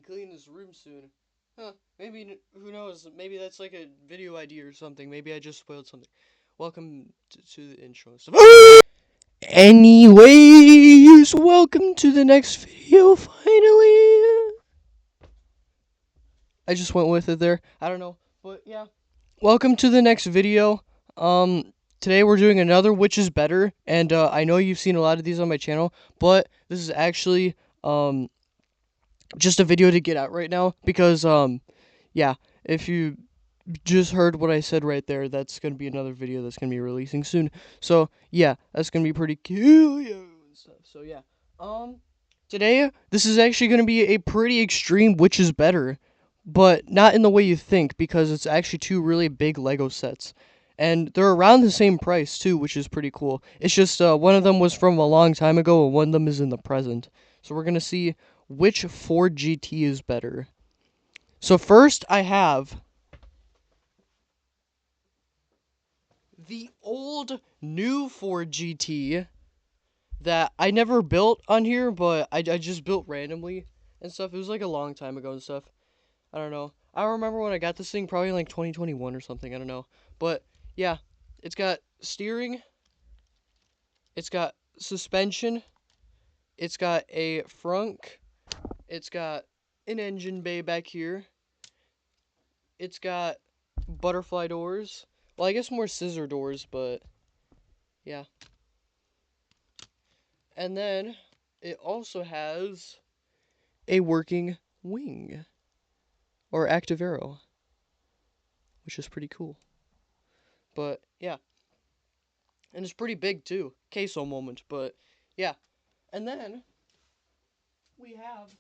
clean this room soon. Huh, maybe, who knows, maybe that's like a video idea or something. Maybe I just spoiled something. Welcome to the intro and stuff. Anyways, welcome to the next video, finally. I just went with it there. I don't know, but yeah. Welcome to the next video. Today we're doing another Which is Better, and I know you've seen a lot of these on my channel, but this is actually just a video to get out right now because yeah, if you just heard what I said right there, that's gonna be another video that's gonna be releasing soon. So yeah, that's gonna be pretty cool and stuff. So yeah, today this is actually gonna be a pretty extreme Which is Better, but not in the way you think, because it's actually two really big Lego sets. And they're around the same price too, which is pretty cool. It's just one of them was from a long time ago and one of them is in the present. So we're gonna see which Ford GT is better. So first I have the old new Ford GT that I never built on here, but I just built randomly and stuff. It was like a long time ago and stuff. I don't know. I remember when I got this thing, probably in like 2021 or something. I don't know. But yeah, it's got steering, it's got suspension, it's got a frunk, it's got an engine bay back here, it's got butterfly doors. Well, I guess more scissor doors, but yeah. And then it also has a working wing or active arrow, which is pretty cool. But yeah, and it's pretty big too. Queso moment, but yeah. And then we have,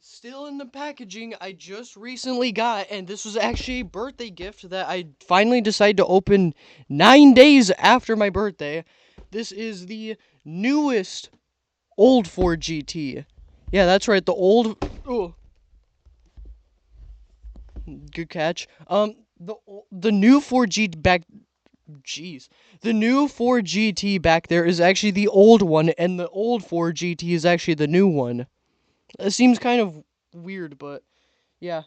still in the packaging, I just recently got, and this was actually a birthday gift that I finally decided to open 9 days after my birthday. This is the newest old Ford GT. Yeah, that's right, the old. Oh, good catch. The new 4G back. Jeez, the new 4GT back there is actually the old one, and the old 4GT is actually the new one. It seems kind of weird, but yeah.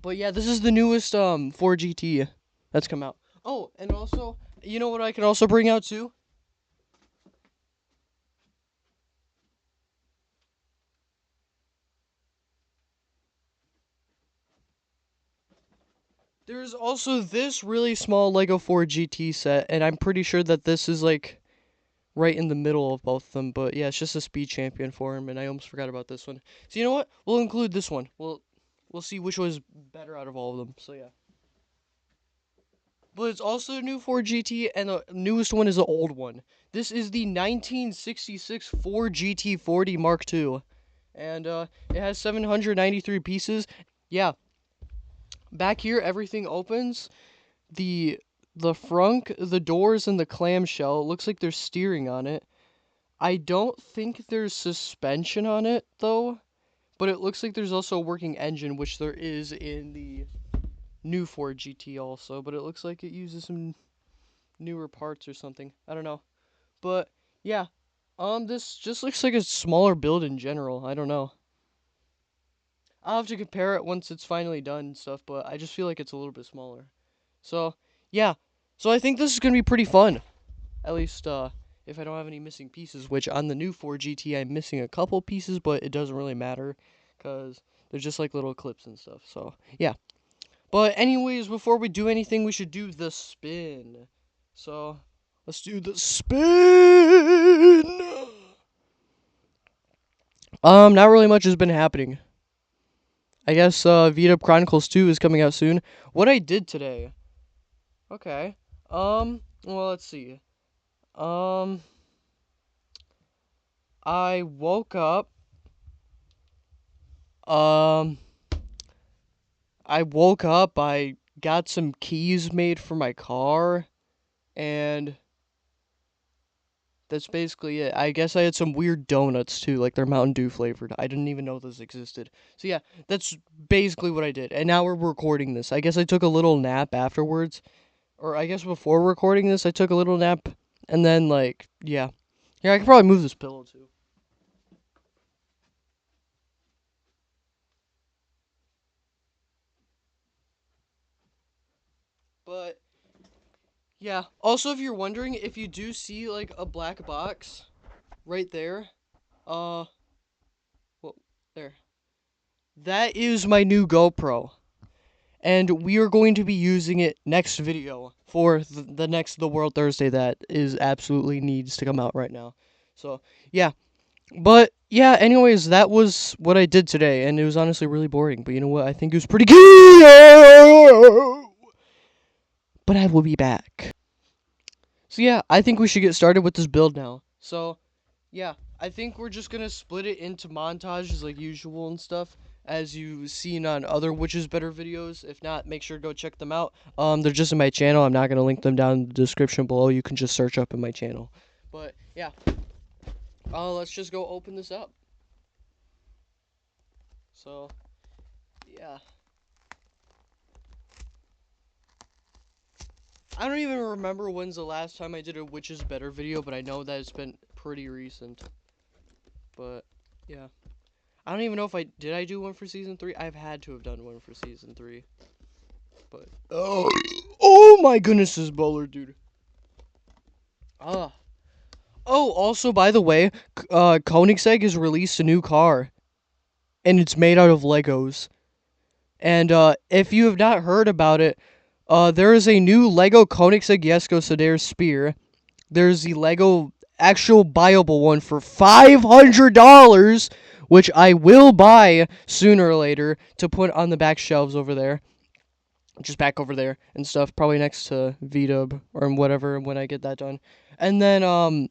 But yeah, this is the newest 4GT that's come out. Oh, and also, you know what I can also bring out too? There's also this really small Lego 4GT set, and I'm pretty sure that this is like right in the middle of both of them. But yeah, it's just a speed champion for him, and I almost forgot about this one. So you know what? We'll include this one. We'll see which was better out of all of them. So yeah. But it's also a new 4GT, and the newest one is the old one. This is the 1966 Ford GT40 Mark II, and it has 793 pieces. Yeah, back here everything opens. The the frunk, the doors, and the clamshell. It looks like there's steering on it. I don't think there's suspension on it though, but it looks like there's also a working engine, which there is in the new Ford GT also. But it looks like it uses some newer parts or something. I don't know. But yeah, this just looks like a smaller build in general. I don't know. I'll have to compare it once it's finally done and stuff, but I just feel like it's a little bit smaller. So yeah, so I think this is gonna be pretty fun. At least if I don't have any missing pieces, which on the new 4GT I'm missing a couple pieces, but it doesn't really matter because they're just like little clips and stuff. So yeah. But anyways, before we do anything, we should do the spin. So let's do the spin. Not really much has been happening. I guess Vita Chronicles 2 is coming out soon. What I did today. Okay. Well, let's see. Um I woke up. Um I got some keys made for my car, and that's basically it. I guess I had some weird donuts too, like they're Mountain Dew flavored. I didn't even know those existed. So yeah, that's basically what I did. And now we're recording this. I guess I took a little nap afterwards. Or I guess before recording this, I took a little nap. And then, like, yeah. Yeah, I could probably move this pillow too. But yeah. Also, if you're wondering, if you do see like a black box right there, well, there. That is my new GoPro, and we are going to be using it next video for the next The World Thursday that is absolutely needs to come out right now. So yeah, but yeah. Anyways, that was what I did today, and it was honestly really boring. But you know what? I think it was pretty good. But I will be back. So yeah, I think we should get started with this build now. So yeah, I think we're just gonna split it into montages like usual and stuff, as you've seen on other Which Is Better videos. If not, make sure to go check them out. They're just in my channel. I'm not gonna link them down in the description below. You can just search up in my channel. But yeah, let's just go open this up. So yeah, I don't even remember when's the last time I did a Which Is Better video, but I know that it's been pretty recent. But yeah. I don't even know if I do one for season 3. I've had to have done one for season 3. But oh my goodness, this bowler, dude. Ah. Oh, also by the way, Koenigsegg has released a new car, and it's made out of Legos. And if you have not heard about it, there is a new Lego Koenigsegg Jesko Sedair Spear. There's the Lego actual buyable one for $500, which I will buy sooner or later to put on the back shelves over there. Just back over there and stuff, probably next to VDub or whatever when I get that done. And then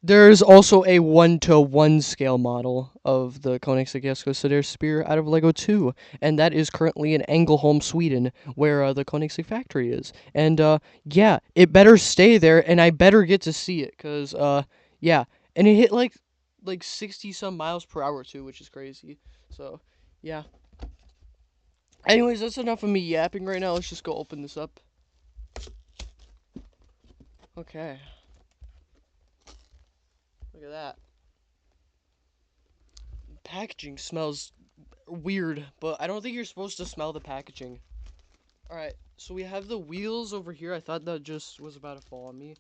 there's also a 1-to-1 scale model of the Koenigsegg Jesko Sedair Spear out of Lego 2, and that is currently in Ängelholm, Sweden, where the Koenigsegg factory is. And yeah, it better stay there, and I better get to see it, cause yeah, and it hit like 60 some miles per hour too, which is crazy. So yeah. Anyways, that's enough of me yapping right now. Let's just go open this up. Okay. Look at that. Packaging smells weird, but I don't think you're supposed to smell the packaging. Alright, so we have the wheels over here. I thought that just was about to fall on me.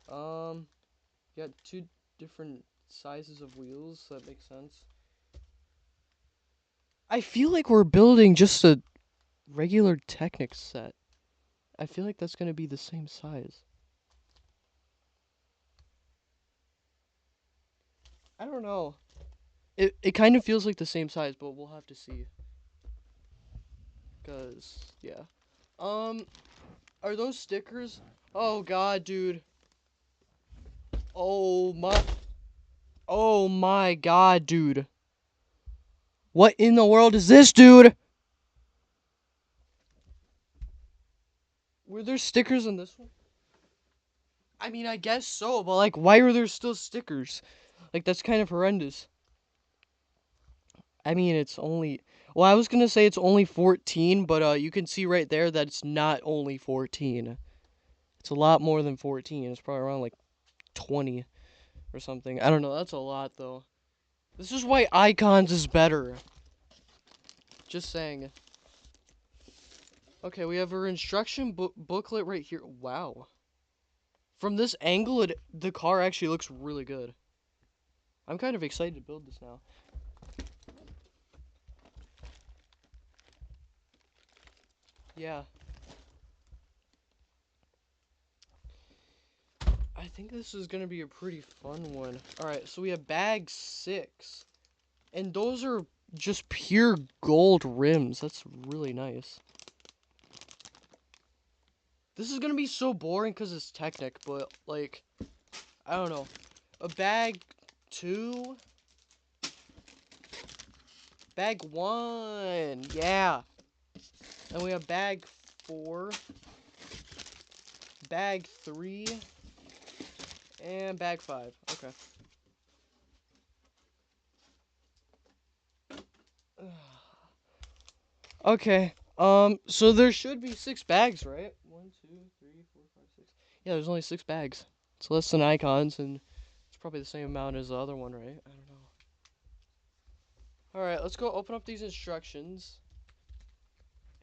Got 2 different sizes of wheels. So that makes sense. I feel like we're building just a regular Technic set. I feel like that's going to be the same size. I don't know. It kind of feels like the same size, but we'll have to see. Cause yeah. Are those stickers? Oh god, dude. Oh my. Oh my god, dude. What in the world is this, dude? Were there stickers on this one? I mean, I guess so, but like, why are there still stickers? Like, that's kind of horrendous. I mean, it's only. Well, I was gonna say it's only 14, but you can see right there that it's not only 14. It's a lot more than 14. It's probably around like 20 or something. I don't know. That's a lot though. This is why Icons is better. Just saying. Okay, we have our instruction booklet right here. Wow. From this angle, the car actually looks really good. I'm kind of excited to build this now. Yeah. I think this is going to be a pretty fun one. Alright, so we have bag 6. And those are just pure gold rims. That's really nice. This is going to be so boring because it's Technic, but, like, I don't know. A bag 2. Bag 1. Yeah. And we have bag 4. Bag 3. And bag 5. Okay. Okay. So there should be 6 bags, right? 1, 2, 3, 4, 5, 6. Yeah, there's only 6 bags. It's less than Icons, and it's probably the same amount as the other one, right? I don't know. Alright, let's go open up these instructions.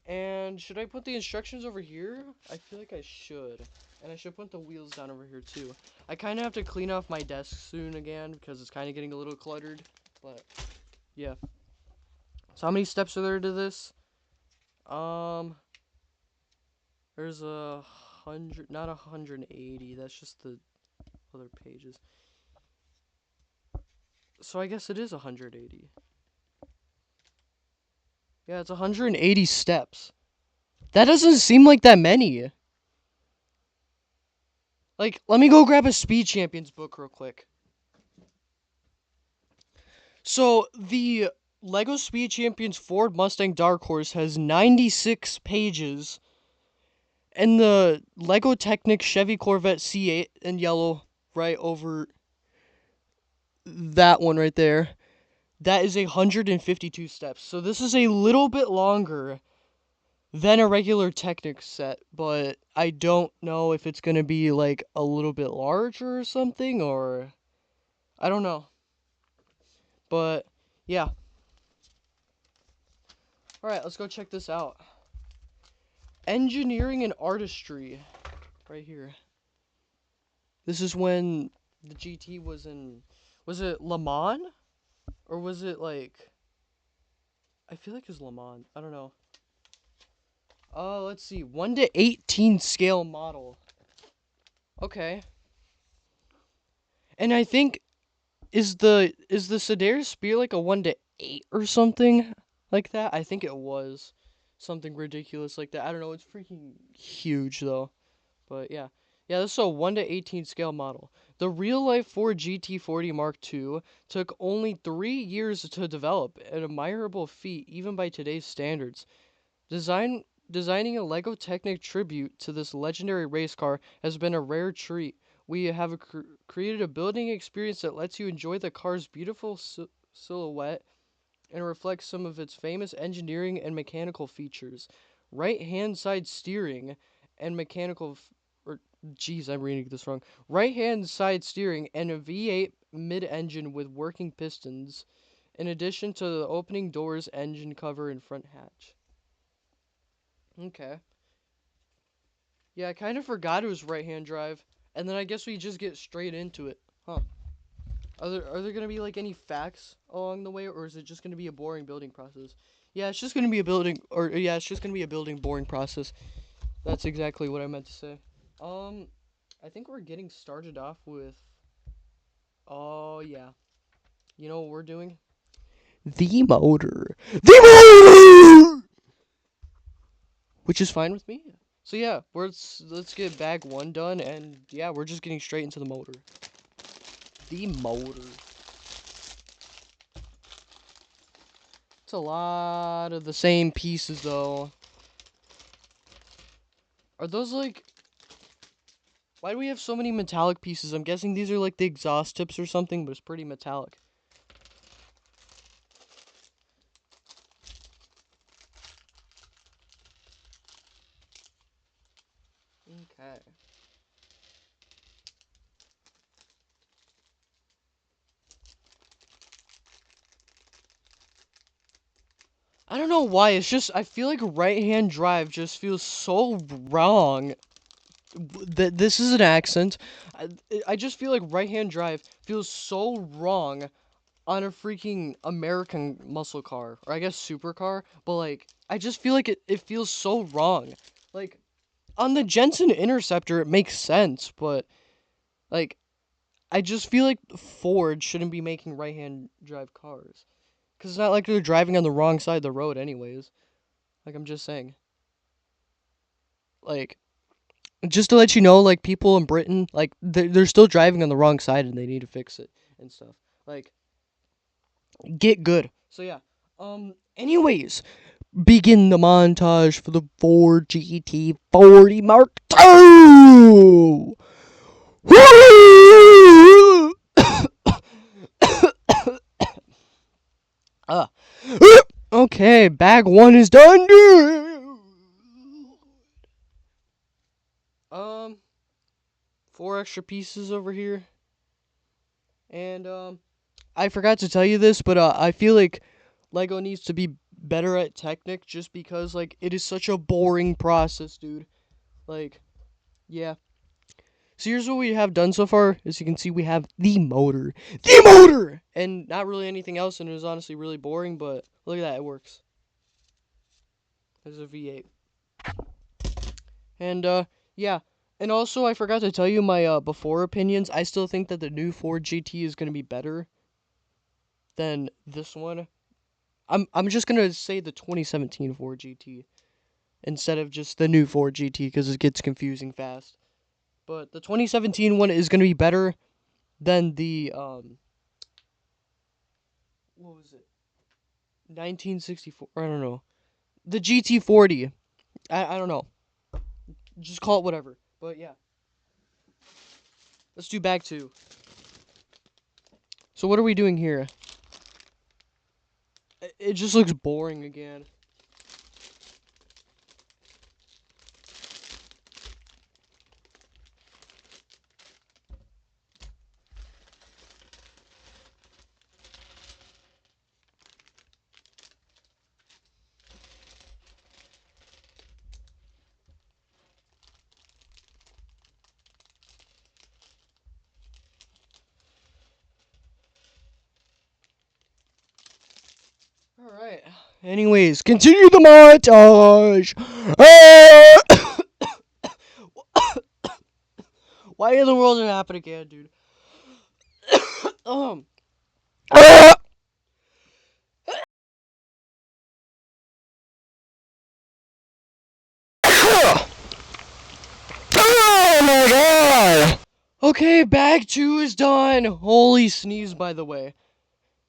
And should I put the instructions over here? I feel like I should. And I should put the wheels down over here too. I kind of have to clean off my desk soon again because it's kind of getting a little cluttered. But yeah. So how many steps are there to this? There's 100, not 180. That's just the other pages. So I guess it is 180. Yeah, it's 180 steps. That doesn't seem like that many. Like, let me go grab a Speed Champions book real quick. So, the Lego Speed Champions Ford Mustang Dark Horse has 96 pages. And the Lego Technic Chevy Corvette C8 in yellow, right over that one right there, that is 152 steps. So, this is a little bit longer than a regular Technic set, but I don't know if it's going to be like a little bit larger or something, or I don't know. But yeah. All right, let's go check this out. Engineering and artistry right here. This is when the GT was in, was it Le Mans or was it like, I feel like it's Le Mans. I don't know. Let's see. 1:18 scale model. Okay. And I think is the Sedaris Spear like a 1:8 or something like that? I think it was something ridiculous like that. I don't know. It's freaking huge though. But yeah. Yeah, this is a 1:18 scale model. The real-life Ford GT40 Mark II took only 3 years to develop, an admirable feat even by today's standards. Designing a Lego Technic tribute to this legendary race car has been a rare treat. We have created a building experience that lets you enjoy the car's beautiful silhouette and reflects some of its famous engineering and mechanical features. Right-hand side steering and mechanical, geez, I'm reading this wrong. Right-hand side steering and a V8 mid-engine with working pistons, in addition to the opening doors, engine cover, and front hatch. Okay. Yeah, I kind of forgot it was right-hand drive, and then I guess we just get straight into it, huh? Are there gonna be like any facts along the way, or is it just gonna be a boring building process? Yeah, it's just gonna be a building, or yeah, it's just gonna be a building boring process. That's exactly what I meant to say. Um, I think we're getting started off with. Oh yeah, you know what we're doing? The motor. The motor, which is fine with me. So yeah, let's get bag one done, and yeah, we're just getting straight into the motor. The motor. It's a lot of the same pieces though. Are those like? Why do we have so many metallic pieces? I'm guessing these are like the exhaust tips or something, but it's pretty metallic. Okay. I don't know why. It's just I feel like right-hand drive just feels so wrong. That this is an accent. I just feel like right-hand drive feels so wrong on a freaking American muscle car, or I guess supercar. But like, I just feel like it feels so wrong. Like on the Jensen Interceptor, it makes sense, but like I just feel like Ford shouldn't be making right-hand drive cars. Because it's not like they're driving on the wrong side of the road anyways. Like, I'm just saying. Like, just to let you know, like, people in Britain, like, they're still driving on the wrong side and they need to fix it and stuff. Like, get good. So, yeah. Anyways, begin the montage for the Ford GT40 Mark II! Woo! Ah. Okay, bag one is done. Um, 4 extra pieces over here. And I forgot to tell you this, but I feel like Lego needs to be better at Technic just because, like, it is such a boring process, dude. Like, yeah. So here's what we have done so far. As you can see, we have the motor. The motor! And not really anything else, and it was honestly really boring, but look at that, it works. There's a V8. And, yeah. And also, I forgot to tell you my, before opinions. I still think that the new Ford GT is going to be better than this one. I'm just going to say the 2017 Ford GT instead of just the new Ford GT because it gets confusing fast. But the 2017 one is going to be better than the, what was it? 1964, I don't know. The GT40. I don't know. Just call it whatever. But yeah. Let's do bag 2. So what are we doing here? It just looks boring again. Alright. Anyways, continue the montage! Why in the world did it happen again, dude? um. Oh my god! Okay, bag 2 is done. Holy sneeze, by the way.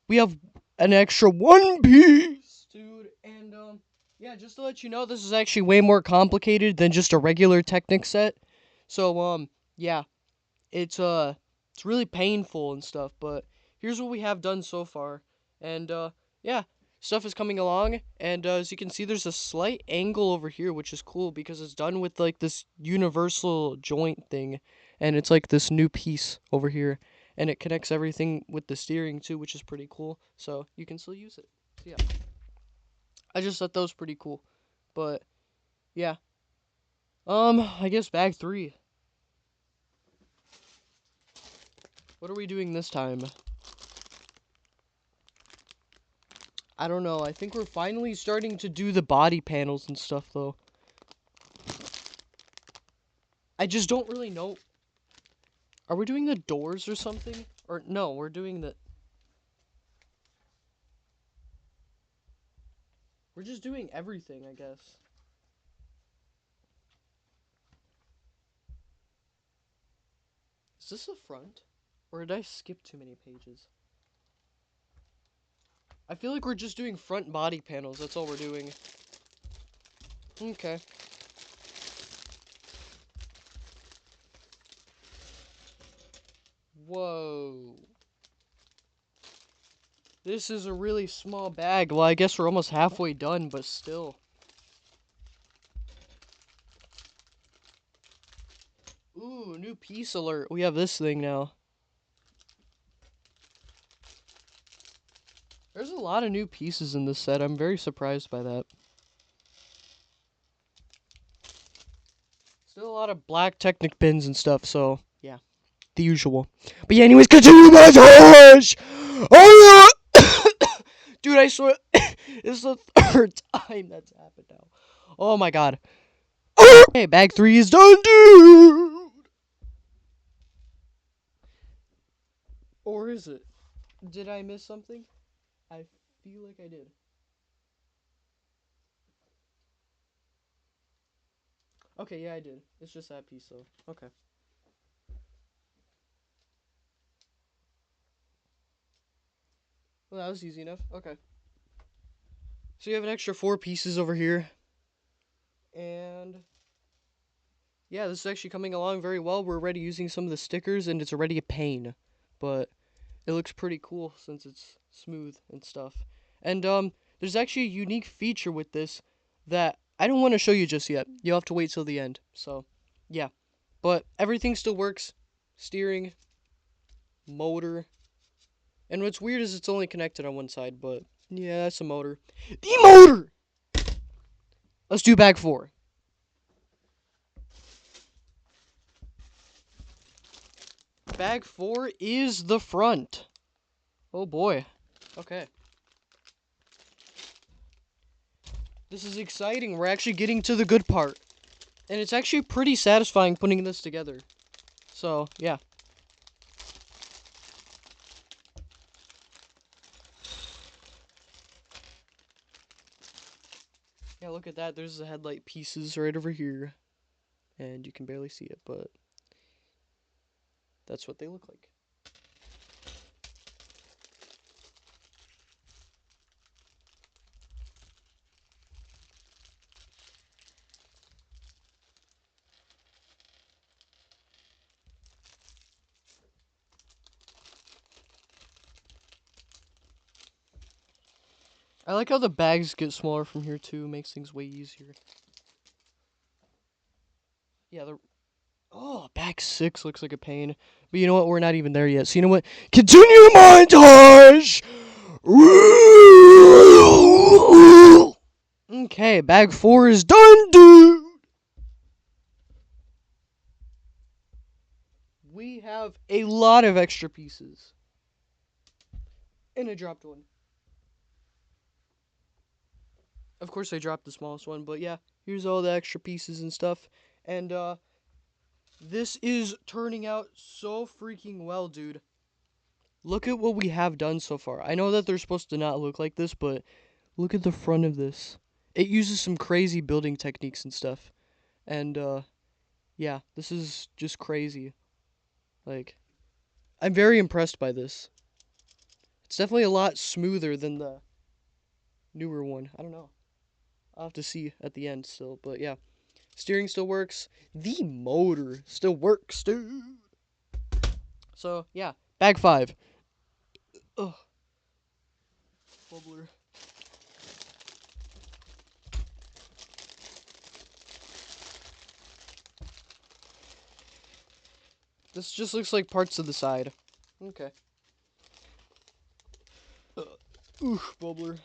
We have an extra one piece, dude. And, yeah, just to let you know, this is actually way more complicated than just a regular Technic set. So, yeah. It's really painful and stuff, but here's what we have done so far. And, yeah, stuff is coming along. And, as you can see, there's a slight angle over here, which is cool because it's done with, like, this universal joint thing. And it's, like, this new piece over here. And it connects everything with the steering, too, which is pretty cool. So, you can still use it. So, yeah. I just thought that was pretty cool. But, yeah. I guess bag 3. What are we doing this time? I don't know. I think we're finally starting to do the body panels and stuff, though. I just don't really know. Are we doing the doors or something? Or, no, we're doing the... We're just doing everything, I guess. Is this the front? Or did I skip too many pages? I feel like we're just doing front body panels. That's all we're doing. Okay. Whoa. This is a really small bag. Well, I guess we're almost halfway done, but still. Ooh, new piece alert. We have this thing now. There's a lot of new pieces in this set. I'm very surprised by that. Still a lot of black Technic pins and stuff, so yeah. The usual. But yeah, anyways, continue my touch! Oh, dude, I swear, this is the 3rd time that's happened now. Oh my god. Okay, bag 3 is done, dude! Or is it? Did I miss something? I feel like I did. Okay, yeah, I did. It's just that piece, though. Okay. Well, that was easy enough. Okay. So you have an extra 4 pieces over here. And yeah, this is actually coming along very well. We're already using some of the stickers, and it's already a pain. But it looks pretty cool since it's smooth and stuff. And, there's actually a unique feature with this that I don't want to show you just yet. You'll have to wait till the end. So, yeah. But everything still works. Steering, motor. And what's weird is it's only connected on one side, but Yeah, that's a motor. The motor! Let's do bag 4. Bag 4 is the front. Oh boy. Okay. This is exciting. We're actually getting to the good part. And it's actually pretty satisfying putting this together. So, yeah. Yeah, look at that. There's the headlight pieces right over here. And you can barely see it, but that's what they look like. I like how the bags get smaller from here too. Makes things way easier. Yeah, the bag 6 looks like a pain. But you know what? We're not even there yet. So you know what? Continue montage! Okay, bag 4 is done, dude! We have a lot of extra pieces. And I dropped one. Of course I dropped the smallest one, but yeah, here's all the extra pieces and stuff. And this is turning out so freaking well, dude. Look at what we have done so far. I know that they're supposed to not look like this, but look at the front of this. It uses some crazy building techniques and stuff. And yeah, this is just crazy. Like, I'm very impressed by this. It's definitely a lot smoother than the newer one. I don't know. I'll have to see at the end still, but yeah. Steering still works. The motor still works, dude. So, yeah. Bag 5. Ugh. Bubbler. This just looks like parts of the side. Okay. Oof, bubbler.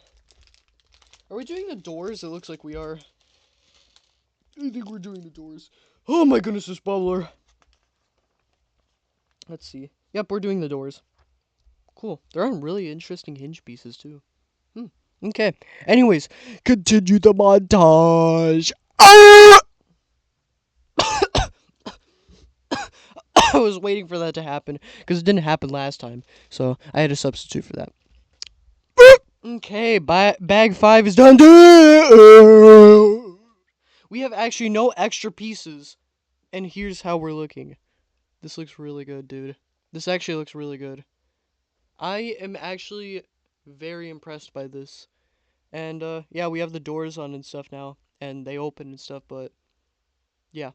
Are we doing the doors? It looks like we are. I think we're doing the doors. Oh my goodness, this bubbler. Let's see. Yep, we're doing the doors. Cool. They're on really interesting hinge pieces, too. Okay. Anyways, continue the montage. Ah! I was waiting for that to happen because it didn't happen last time, so I had to substitute for that. Okay, bag 5 is done. We have actually no extra pieces, and here's how we're looking. This looks really good, dude. This actually looks really good. I am actually very impressed by this. And yeah, we have the doors on and stuff now, and they open and stuff, but yeah.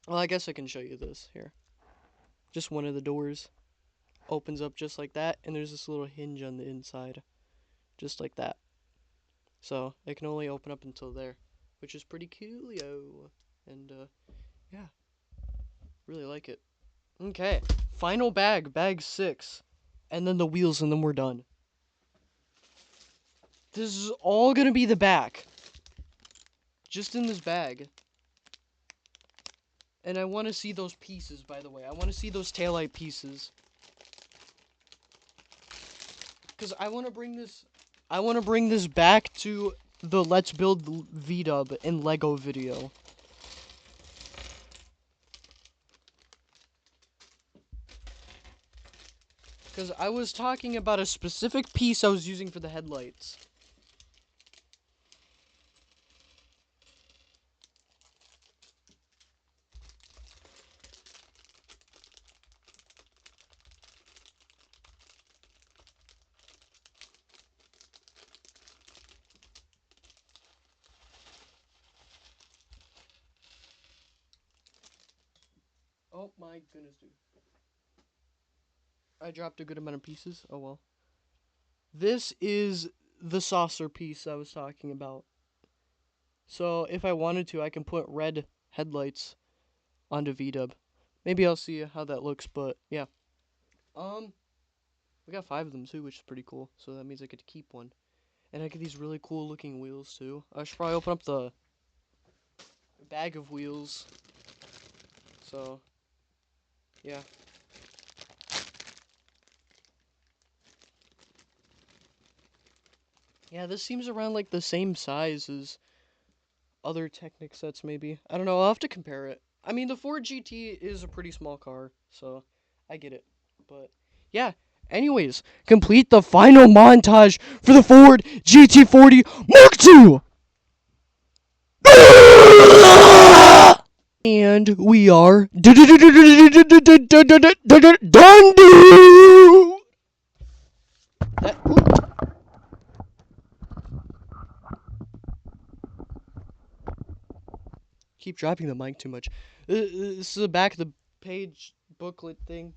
Well, I guess I can show you this here. Just one of the doors opens up just like that, and there's this little hinge on the inside, just like that. So it can only open up until there, which is pretty coolio. And yeah, really like it. Okay, final bag 6, and then the wheels, and then we're done. This is all gonna be the back, just in this bag. And I want to see those pieces, by the way. I want to see those taillight pieces. Because I want to bring this back to the Let's Build V-Dub in Lego video. Because I was talking about a specific piece I was using for the headlights. Oh my goodness, dude. I dropped a good amount of pieces. Oh well. This is the saucer piece I was talking about. So if I wanted to, I can put red headlights onto V-Dub. Maybe I'll see how that looks, but yeah. Um, We got 5 of them too, which is pretty cool. So that means I get to keep one. And I get these really cool looking wheels too. I should probably open up the bag of wheels. So, yeah. Yeah, this seems around like the same size as other Technic sets, maybe. I don't know, I'll have to compare it. I mean, the Ford GT is a pretty small car, so I get it. But, yeah. Anyways, complete the final montage for the Ford GT40 Mark II! And we are done. Keep dropping the mic too much. This is the back of the page booklet thing.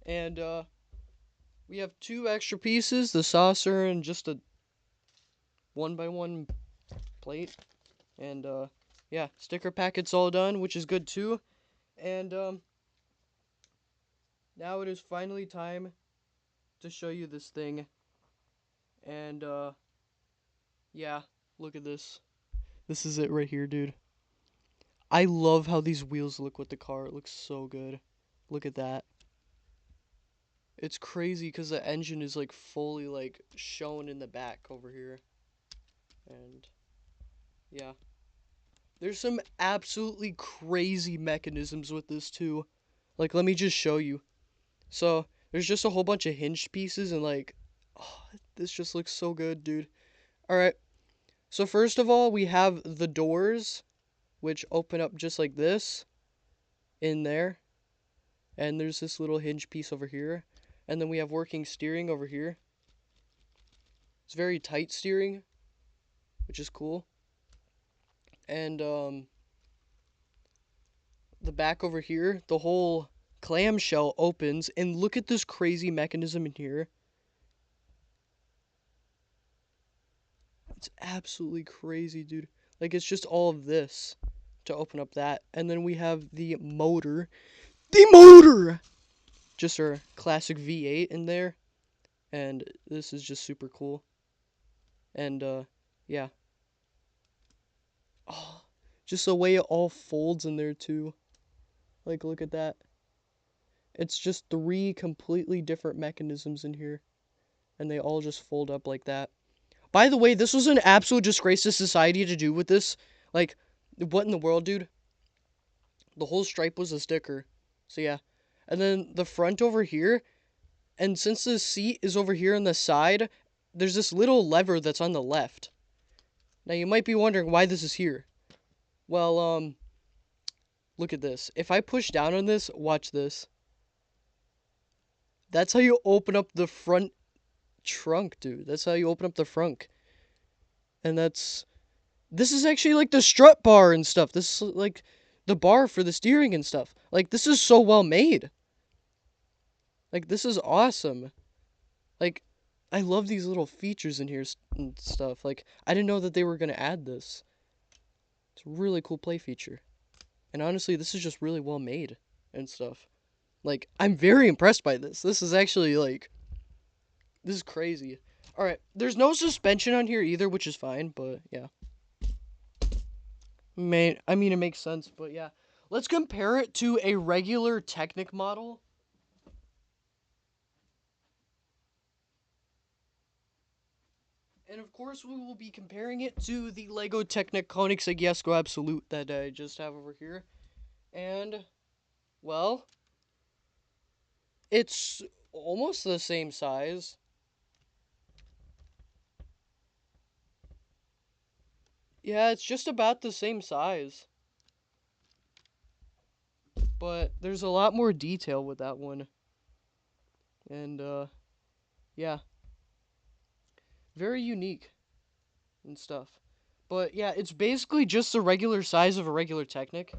And we have 2 extra pieces, the saucer and just a 1x1 plate. And yeah, sticker packet's all done, which is good too. And now it is finally time to show you this thing. And yeah, look at this. This is it right here, dude. I love how these wheels look with the car. It looks so good. Look at that. It's crazy because the engine is like fully like shown in the back over here. And yeah. There's some absolutely crazy mechanisms with this too. Like, let me just show you. So, there's just a whole bunch of hinged pieces and like, oh, this just looks so good, dude. Alright. So first of all, we have the doors, which open up just like this in there. And there's this little hinge piece over here. And then we have working steering over here. It's very tight steering, which is cool. And the back over here, the whole clamshell opens, and look at this crazy mechanism in here. It's absolutely crazy, dude. Like, it's just all of this to open up that. And then we have the motor. The motor! Just our classic V8 in there. And this is just super cool. And, yeah. Oh, just the way it all folds in there, too. Like, look at that. It's just 3 completely different mechanisms in here. And they all just fold up like that. By the way, this was an absolute disgrace to society to do with this. Like, what in the world, dude? The whole stripe was a sticker. So, yeah. And then the front over here. And since the seat is over here on the side, there's this little lever that's on the left. Now, you might be wondering why this is here. Well, look at this. If I push down on this, watch this. That's how you open up the front trunk, dude. That's how you open up the frunk. And this is actually like the strut bar and stuff. This is like the bar for the steering and stuff. Like, this is so well made. Like, this is awesome. Like, I love these little features in here and stuff. Like, I didn't know that they were going to add this. It's a really cool play feature. And honestly, this is just really well made and stuff. Like, I'm very impressed by this. This is actually, like, this is crazy. Alright, there's no suspension on here either, which is fine, but yeah. I mean, it makes sense, but yeah. Let's compare it to a regular Technic model. And of course, we will be comparing it to the Lego Technic Koenigsegg Jesko Absolute that I just have over here. And, well, it's almost the same size. Yeah, it's just about the same size. But there's a lot more detail with that one. And, yeah. Very unique and stuff. But, yeah, it's basically just the regular size of a regular Technic.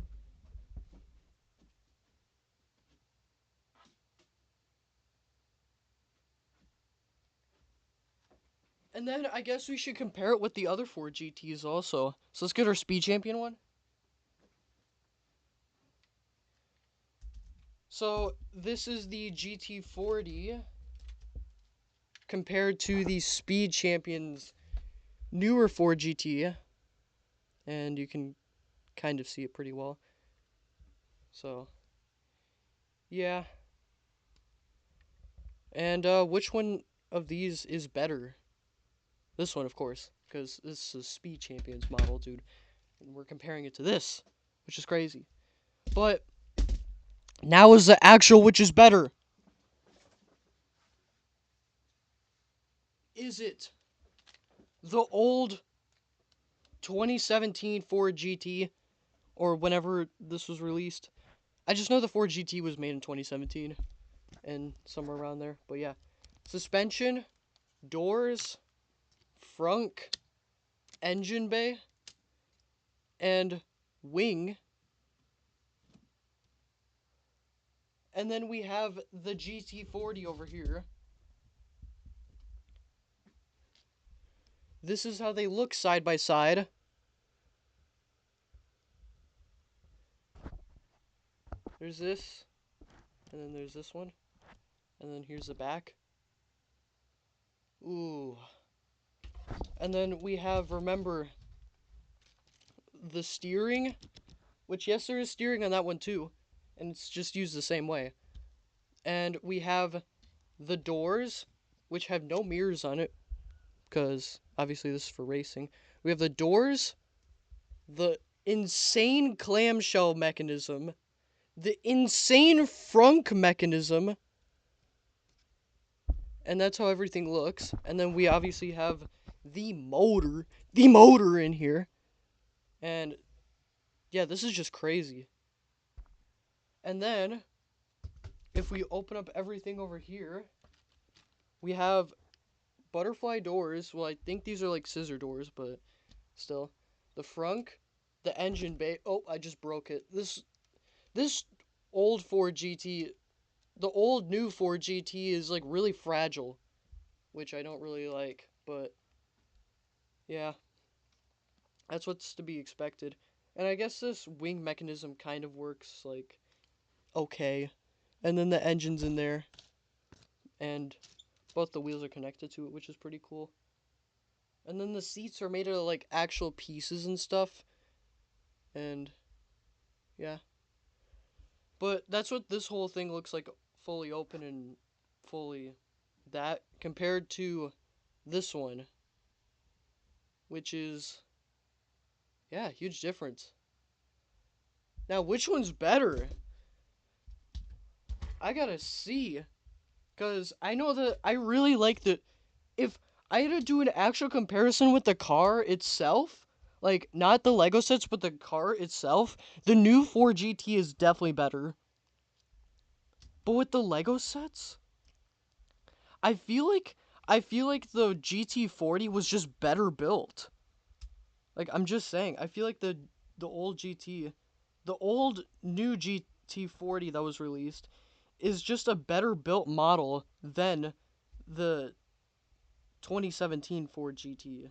And then I guess we should compare it with the other 4 GTs also. So let's get our Speed Champion one. So this is the GT40. compared to the Speed Champion's newer Ford GT, and you can kind of see it pretty well. So, yeah. And which one of these is better? This one, of course, because this is a Speed Champion's model, dude. And we're comparing it to this, which is crazy. But now is the actual which is better. Is it the old 2017 Ford GT, or whenever this was released? I just know the Ford GT was made in 2017 and somewhere around there. But yeah, suspension, doors, frunk, engine bay, and wing. And then we have the GT40 over here. This is how they look side by side. There's this, and then there's this one, and then here's the back. Ooh. And then we have, remember, the steering, which, yes, there is steering on that one too, and it's just used the same way. And we have the doors, which have no mirrors on it, because obviously this is for racing. We have the doors, the insane clamshell mechanism, the insane frunk mechanism, and that's how everything looks. And then we obviously have the motor in here. And yeah, this is just crazy. And then if we open up everything over here, we have butterfly doors. Well, I think these are like scissor doors, but still. The frunk, the engine bay. Oh, I just broke it. This old Ford GT, the old new Ford GT is like really fragile, which I don't really like, but yeah. That's what's to be expected. And I guess this wing mechanism kind of works like okay. And then the engine's in there, and both the wheels are connected to it, which is pretty cool. And then the seats are made of like actual pieces and stuff. And yeah. But that's what this whole thing looks like, fully open and fully that, compared to this one, which is, yeah, huge difference. Now, which one's better? I gotta see. Because I know that I really like the. If I had to do an actual comparison with the car itself, like not the Lego sets, but the car itself, the new 4GT is definitely better. But with the Lego sets, I feel like the GT40 was just better built. Like I'm just saying, I feel like the old GT, the old new GT40 that was released, is just a better built model than the 2017 Ford GT,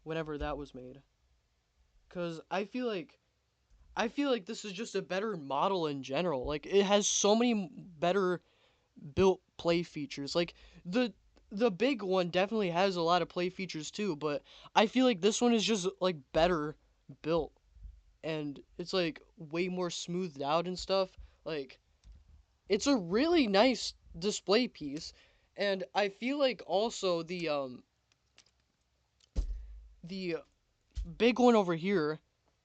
whenever that was made. Cause I feel like this is just a better model in general. Like it has so many better built play features. Like the big one definitely has a lot of play features too, but I feel like this one is just like better built, and it's like way more smoothed out and stuff. Like it's a really nice display piece, and I feel like also the big one over here,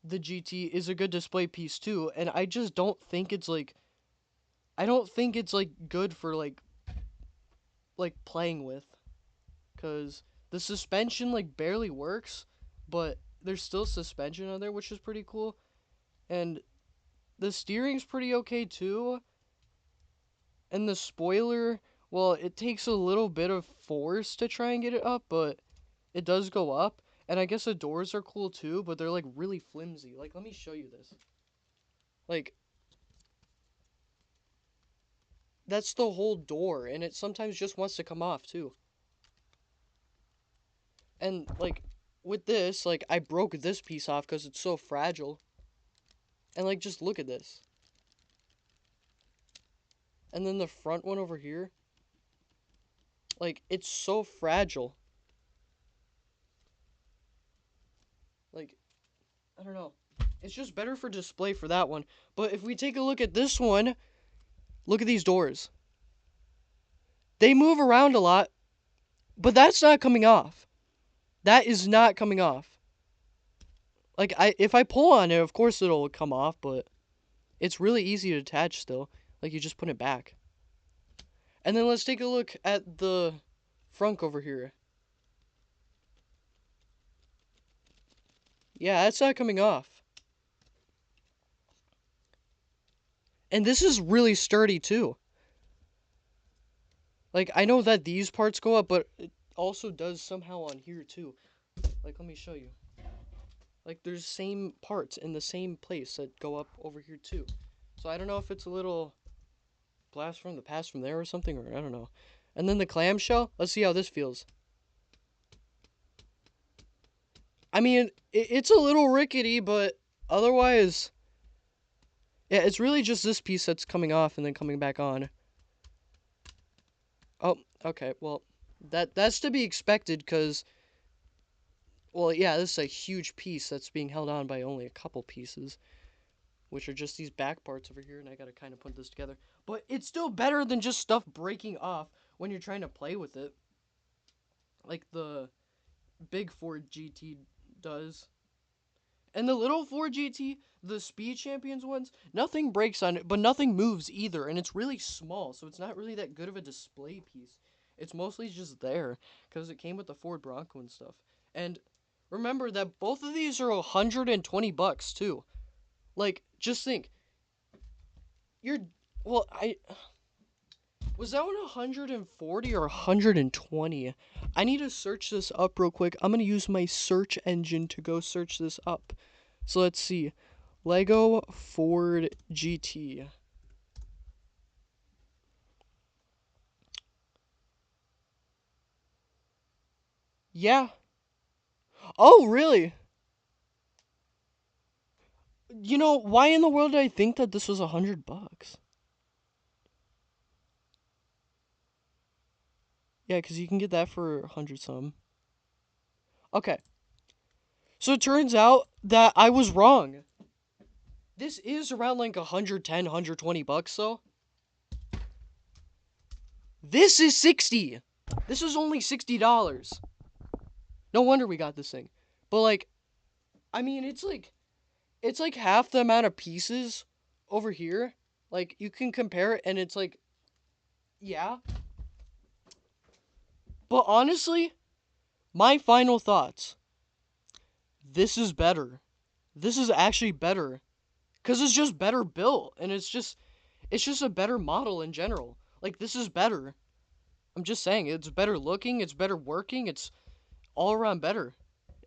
the GT, is a good display piece too, and I just don't think it's like I don't think it's like good for like playing with, cuz the suspension like barely works, but there's still suspension on there, which is pretty cool. And the steering's pretty okay too. And the spoiler, well, it takes a little bit of force to try and get it up, but it does go up. And I guess the doors are cool too, but they're like really flimsy. Like, let me show you this. Like, that's the whole door, and it sometimes just wants to come off too. And like, with this, like, I broke this piece off because it's so fragile. And like, just look at this. And then the front one over here. Like, it's so fragile. Like, I don't know. It's just better for display for that one. But if we take a look at this one, look at these doors. They move around a lot, but that's not coming off. That is not coming off. Like, if I pull on it, of course it'll come off, but it's really easy to attach still. Like, you just put it back. And then let's take a look at the frunk over here. Yeah, that's not coming off. And this is really sturdy too. Like, I know that these parts go up, but it also does somehow on here too. Like, let me show you. Like, there's same parts in the same place that go up over here too. So I don't know if it's a little blast from the past from there or something, or I don't know. And then the clamshell, let's see how this feels. I mean, it's a little rickety, but otherwise, yeah, it's really just this piece that's coming off and then coming back on. Oh, okay, well, that's to be expected because, well, yeah, this is a huge piece that's being held on by only a couple pieces, which are just these back parts over here, and I gotta kind of put this together. But it's still better than just stuff breaking off when you're trying to play with it, like the big Ford GT does. And the little Ford GT, the Speed Champions ones, nothing breaks on it, but nothing moves either, and it's really small, so it's not really that good of a display piece. It's mostly just there, because it came with the Ford Bronco and stuff. And remember that both of these are $120 too. Like, just think, you're, well, was that one 140 or 120? I need to search this up real quick. I'm gonna use my search engine to go search this up. So let's see. Lego Ford GT. Yeah. Oh, really? You know, why in the world did I think that this was $100? Yeah, because you can get that for 100 some. Okay. So it turns out that I was wrong. This is around like 110, $120 though. This is 60. This is only $60. No wonder we got this thing. But like, I mean, it's like half the amount of pieces over here. Like, you can compare it and it's like, yeah. But honestly, my final thoughts. This is better. This is actually better cuz it's just better built and it's just a better model in general. Like, this is better. I'm just saying, it's better looking, it's better working, it's all around better.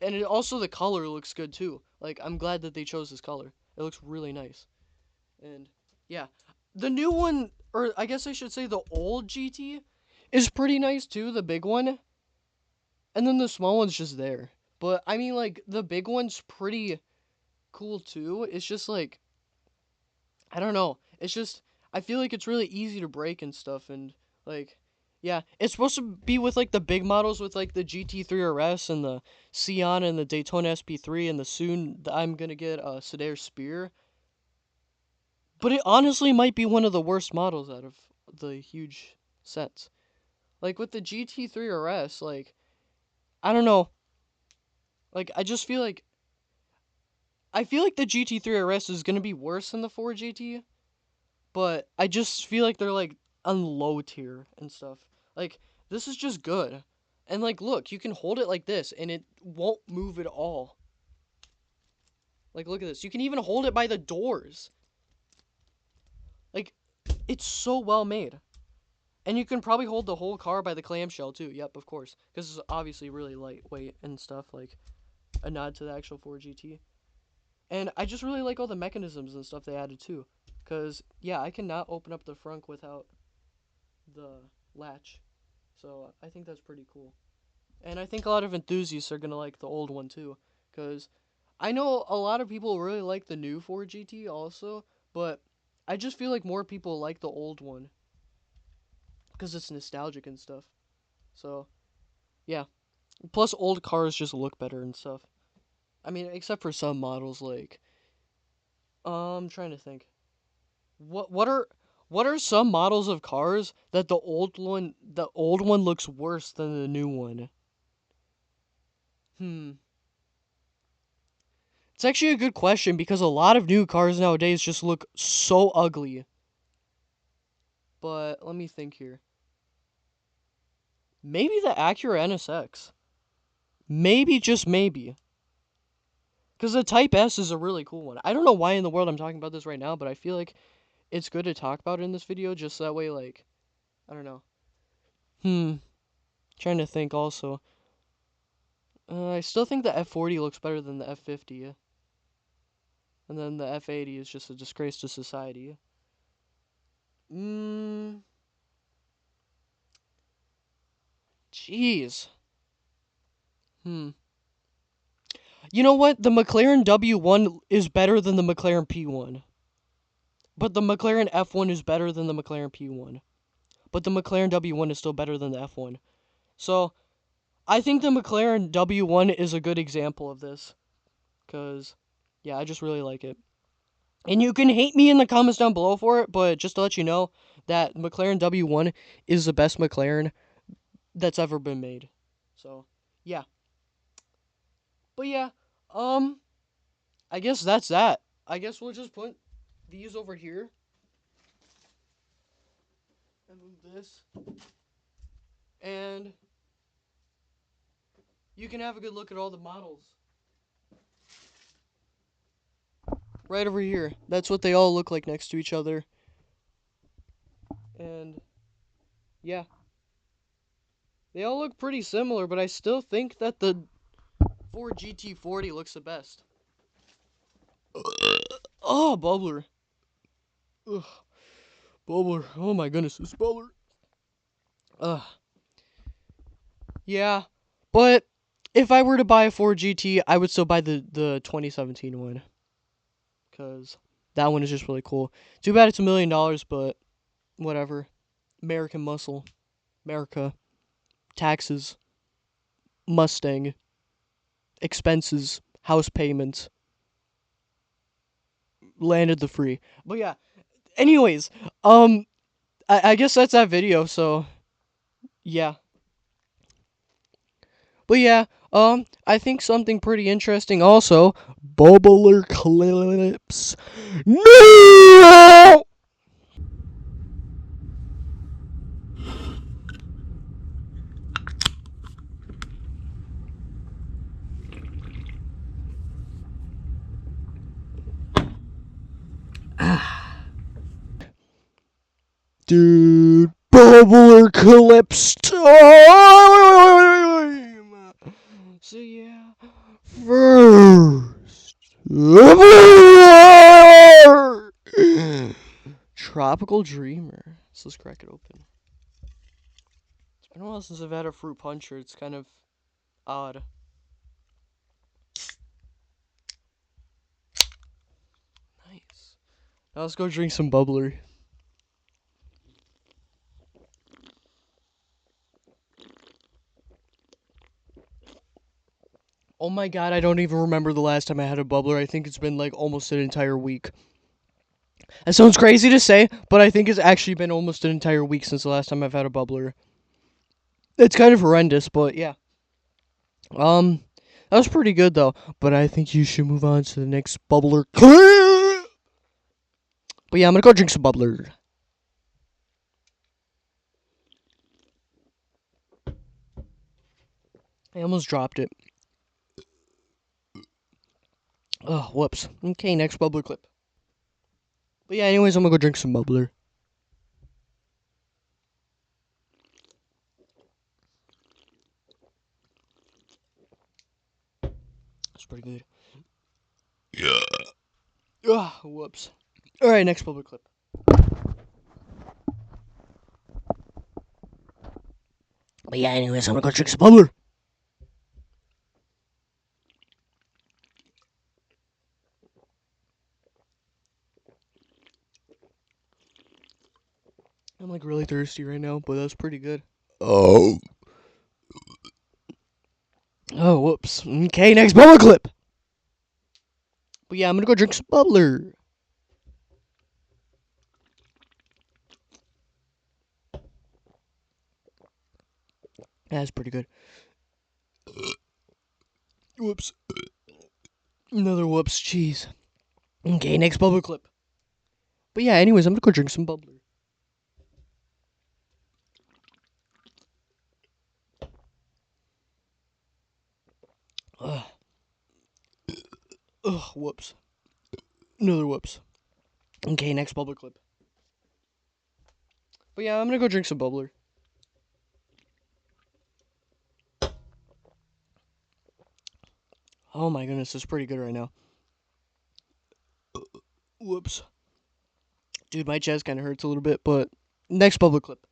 And also the color looks good too. Like, I'm glad that they chose this color. It looks really nice. And yeah, the new one, or I guess I should say the old GT, is pretty nice too. The big one, and then the small one's just there. But I mean, like, the big one's pretty cool too. It's just like, I don't know. It's just, I feel like it's really easy to break and stuff, and like, yeah, it's supposed to be with like the big models with like the GT3 RS and the Scion and the Daytona SP3 and the soon I'm gonna get a Sedair Spear. But it honestly might be one of the worst models out of the huge sets. Like with the GT3 RS, like, I don't know. Like, I feel like the GT3 RS is gonna be worse than the 4 GT, but I just feel like they're like on low tier and stuff. Like, this is just good. And like, look, you can hold it like this and it won't move at all. Like, look at this. You can even hold it by the doors. Like, it's so well made. And you can probably hold the whole car by the clamshell too. Yep, of course, because it's obviously really lightweight and stuff. Like, a nod to the actual 4 GT. And I just really like all the mechanisms and stuff they added too. Cause yeah, I cannot open up the front without the latch. So I think that's pretty cool. And I think a lot of enthusiasts are gonna like the old one too. Cause I know a lot of people really like the new 4 GT also, but I just feel like more people like the old one because it's nostalgic and stuff. So, yeah. Plus, old cars just look better and stuff. I mean, except for some models, like, I'm trying to think. What are some models of cars that the old one looks worse than the new one? Hmm. It's actually a good question because a lot of new cars nowadays just look so ugly. But let me think here. Maybe the Acura NSX. Maybe, just maybe. Because the Type S is a really cool one. I don't know why in the world I'm talking about this right now, but I feel like it's good to talk about it in this video just so that way, like, I don't know. Trying to think also. I still think the F40 looks better than the F50. And then the F80 is just a disgrace to society. Jeez. Hmm. You know what? The McLaren W1 is better than the McLaren P1. But the McLaren F1 is better than the McLaren P1. But the McLaren W1 is still better than the F1. So, I think the McLaren W1 is a good example of this. Because, yeah, I just really like it. And you can hate me in the comments down below for it, but just to let you know that McLaren W1 is the best McLaren that's ever been made. So, yeah. But yeah, I guess that's that. I guess we'll just put these over here. And move this. And you can have a good look at all the models. Right over here. That's what they all look like next to each other. And, yeah. They all look pretty similar, but I still think that the Ford GT40 looks the best. Oh, bubbler. Ugh. Bubbler. Oh my goodness, this bubbler. Ugh. Yeah. But if I were to buy a Ford GT, I would still buy the 2017 one. Because that one is just really cool. Too bad it's $1 million, but whatever. American muscle. America. Taxes. Mustang. Expenses. House payments. Landed the free. But yeah. Anyways, I guess that's that video, so yeah. But yeah, I think something pretty interesting also. Bubbler clips. No! Dude, bubbler clips time! So yeah, first. Tropical Dreamer. So let's crack it open. It's been a while since I've had a fruit puncher. It's kind of odd. Nice. Now let's go drink some bubbler. Oh my god, I don't even remember the last time I had a bubbler. I think it's been like almost an entire week. That sounds crazy to say, but I think it's actually been almost an entire week since the last time I've had a bubbler. It's kind of horrendous, but yeah. That was pretty good though. But I think you should move on to the next bubbler clip. But yeah, I'm gonna go drink some bubbler. I almost dropped it. Oh, whoops. Okay, next bubbler clip. But yeah, anyways, I'm gonna go drink some bubbler. That's pretty good. Yeah. Ah, whoops. Alright, next bubbler clip. But yeah, anyways, I'm gonna go drink some bubbler. I'm like really thirsty right now, but that's pretty good. Oh. Oh, whoops. Okay, next bubble clip. But yeah, I'm gonna go drink some bubbler. That's pretty good. Whoops. Another whoops. Jeez. Okay, next bubble clip. But yeah, anyways, I'm gonna go drink some bubbler. Ugh. Ugh, whoops. Another whoops. Okay, next bubble clip. But yeah, I'm gonna go drink some bubbler. Oh my goodness, this is pretty good right now. Whoops. Dude, my chest kind of hurts a little bit, but next bubble clip.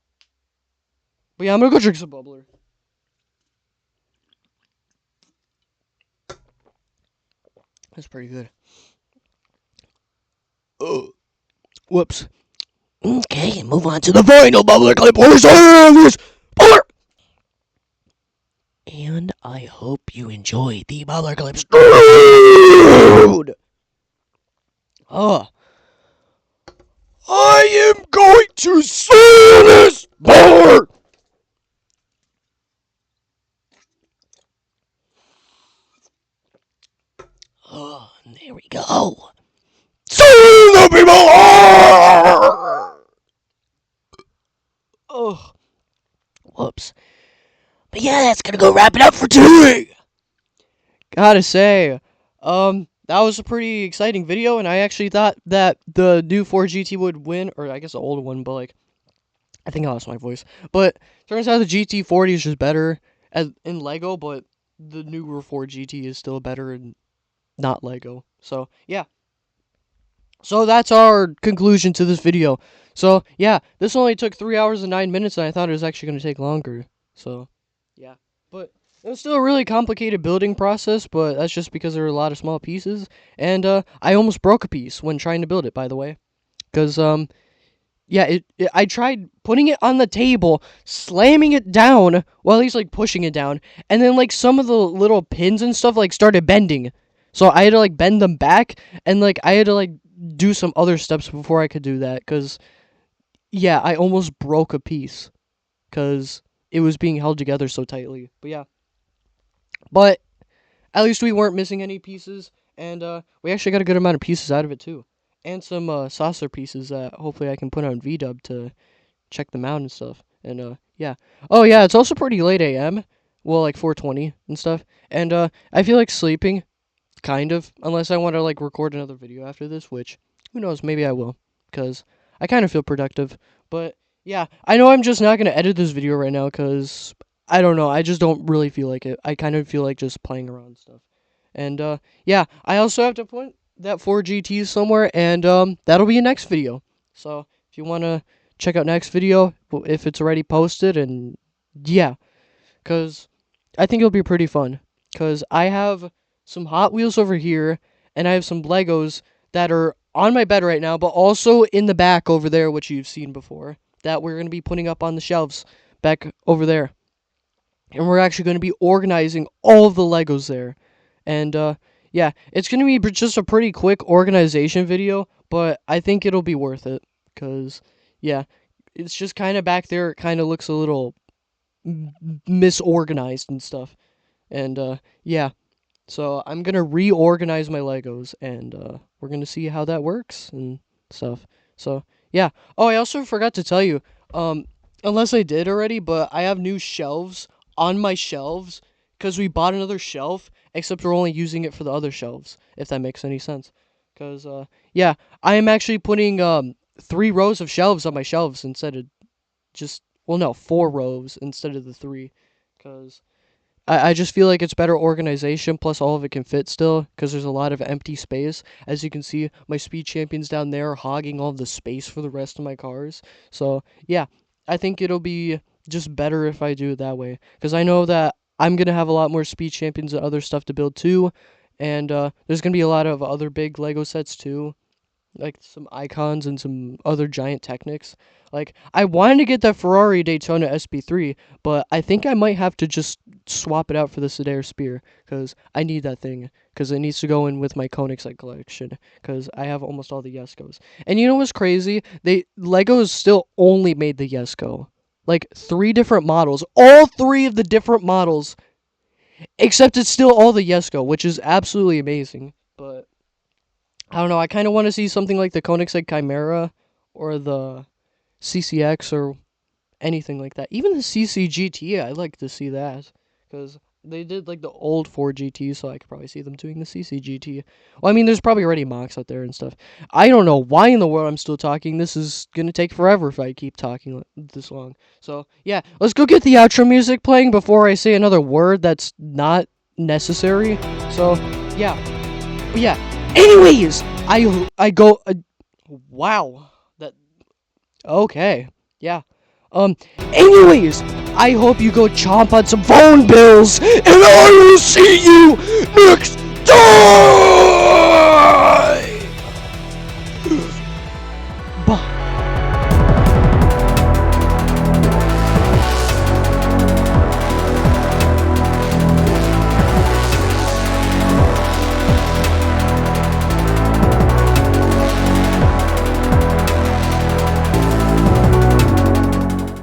But yeah, I'm gonna go drink some bubbler. That's pretty good. Oh, whoops. Okay, move on to the final bubbler clip. Where's bubbler? And I hope you enjoy the bubbler clips. Dude! Oh. I am going to sell this bubbler! Oh, there we go. See the people! Oh, whoops. But yeah, that's gonna go wrap it up for today. Gotta say, that was a pretty exciting video, and I actually thought that the new 4GT would win, or I guess the old one, but like, I think I lost my voice. But turns out the GT40 is just better in Lego, but the newer 4GT is still better in not Lego. So yeah. So that's our conclusion to this video. So yeah, this only took 3 hours and 9 minutes, and I thought it was actually going to take longer. So yeah, but it was still a really complicated building process, but that's just because there were a lot of small pieces, and I almost broke a piece when trying to build it, by the way, because yeah, I tried putting it on the table, slamming it down, well, at least like pushing it down, and then like some of the little pins and stuff like started bending, so I had to like bend them back, and like I had to like do some other steps before I could do that, cause yeah, I almost broke a piece, cause it was being held together so tightly. But yeah, but at least we weren't missing any pieces, and we actually got a good amount of pieces out of it too, and some saucer pieces that hopefully I can put on VDub to check them out and stuff. And yeah. Oh yeah, it's also pretty late AM. Well, like 4:20 and stuff. And I feel like sleeping, kind of, unless I want to like record another video after this, which who knows, maybe I will, cuz I kind of feel productive. But yeah, I know I'm just not going to edit this video right now cuz I don't know, I just don't really feel like it. I kind of feel like just playing around and stuff. And yeah, I also have to put that 4GT somewhere, and that'll be a next video. So, if you want to check out next video if it's already posted, and yeah, because I think it'll be pretty fun, because I have some Hot Wheels over here, and I have some Legos that are on my bed right now, but also in the back over there, which you've seen before, that we're going to be putting up on the shelves back over there. And we're actually going to be organizing all of the Legos there. And yeah, it's going to be just a pretty quick organization video, but I think it'll be worth it, because yeah, it's just kind of back there. It kind of looks a little misorganized and stuff. And yeah, so I'm going to reorganize my Legos, and we're going to see how that works and stuff. So yeah. Oh, I also forgot to tell you, unless I did already, but I have new shelves on my shelves because we bought another shelf, except we're only using it for the other shelves, if that makes any sense. Because yeah, I am actually putting 3 rows of shelves on my shelves instead of just, well, no, 4 rows instead of the 3, because I just feel like it's better organization, plus all of it can fit still, because there's a lot of empty space. As you can see, my Speed Champions down there are hogging all the space for the rest of my cars. So, yeah, I think it'll be just better if I do it that way, because I know that I'm going to have a lot more Speed Champions and other stuff to build too, and there's going to be a lot of other big Lego sets too, like some icons and some other giant Technics. Like, I wanted to get that Ferrari Daytona SP3, but I think I might have to just swap it out for the Sedair Spear, because I need that thing, because it needs to go in with my Koenigsegg collection, because I have almost all the Yeskos. And you know what's crazy? Legos still only made the Yesko. Like, 3 different models. All 3 of the different models, except it's still all the Yesko, which is absolutely amazing. But, I don't know, I kind of want to see something like the Koenigsegg Chimera, or the CCX, or anything like that. Even the CCGT, I'd like to see that, because they did like the old 4GT, so I could probably see them doing the CCGT. Well, I mean, there's probably already mocks out there and stuff. I don't know why in the world I'm still talking. This is gonna take forever if I keep talking this long. So yeah, let's go get the outro music playing before I say another word that's not necessary. So yeah, yeah. Anyways, I go. Wow. That okay. Yeah. Anyways, I hope you go chomp on some phone bills, and I will see you next time!